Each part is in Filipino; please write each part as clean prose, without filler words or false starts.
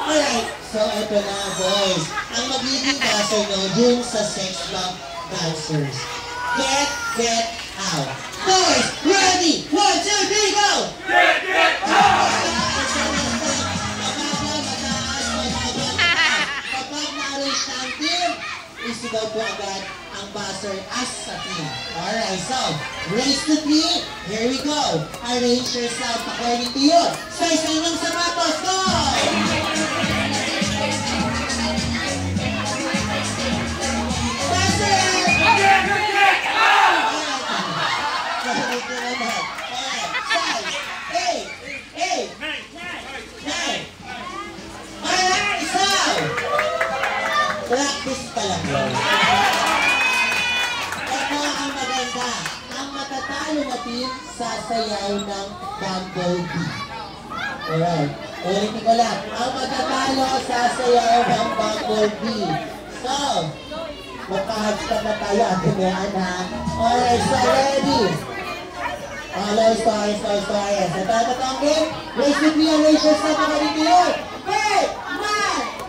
Alright, so ito na boys. Ang magiging buzzer nyo dun sa sex bomb dancers. Get out. Boys, ready? 1, 2, 3, go! Get out! Kapag na-arrange na ang team, isigaw po agad ang buzzer as sa team. Alright, so, race to 3. Here we go. Arrange yourself according to you. Size kayo ng sapatos. Go! Practice pa lang yun. Ito ang maganda. Ang matatalo na team, sasayaw ng bumblebee. Alright. Ulitin ko lang. Ang matatalo, sasayaw ng bumblebee. So, magka-hashtag na tayo. Atin na yan ha. Alright, so ready. Low stories. Ito ang game. Race with me and race yourself ako dito yun. Hey! Man!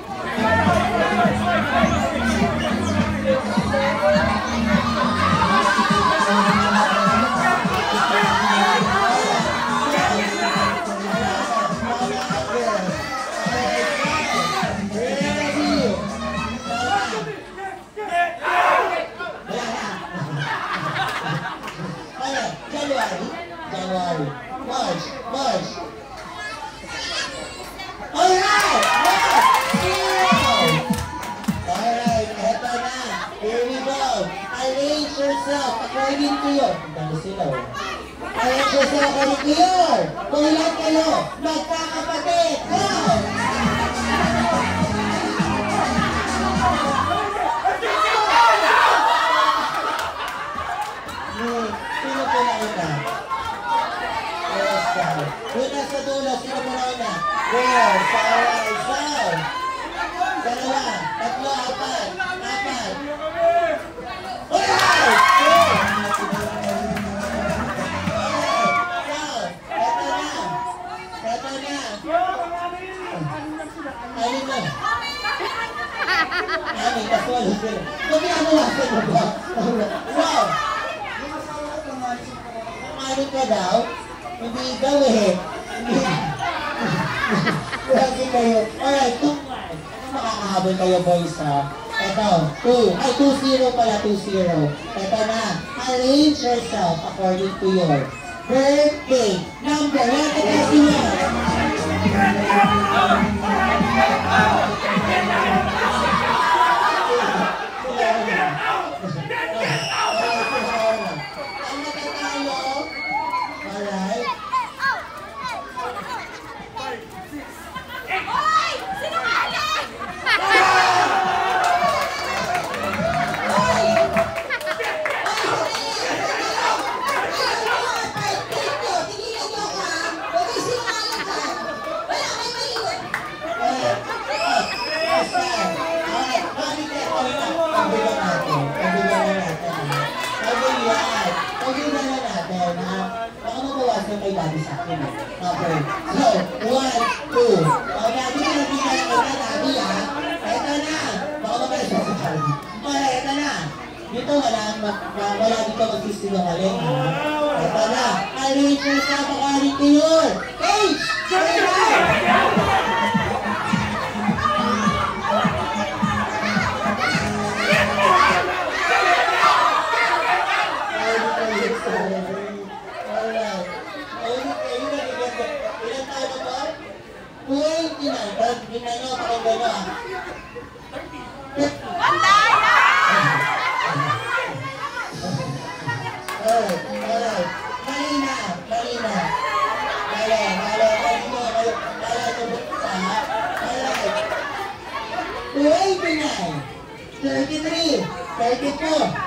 January. March. Alright! Alright, eto na. Here we go. Arrange yourself according to you. Dami sila. Arrange yourself according to you. Kung ilan kayo, magkakapatid. Go! Sino po na una? Una sa dulo, sino po na una? Girls, alright, so. Dalawa, tatlo, apat. Alright! Eto na. Alin na? Alin, kaswalo sila. Magkakawasan mo ba? Wow! Alin ka daw? Hindi daw eh. Lagi kayo. Alright, makakahabol kayo boys ha. Ito, 2-0 pala, 2-0. Ito na, arrange yourself according to your birthday number. What the best you want? Kay Daddy sa akin. Okay. So, 1, 2. O, Daddy, nabigyan ako na, Daddy, ha? Ito na. Baka magalit sa Daddy. Okay, ito na. Dito, wala dito magsisinungaling, ha? Ito na. Arrange yourself according to your age. Alright, 33, 34,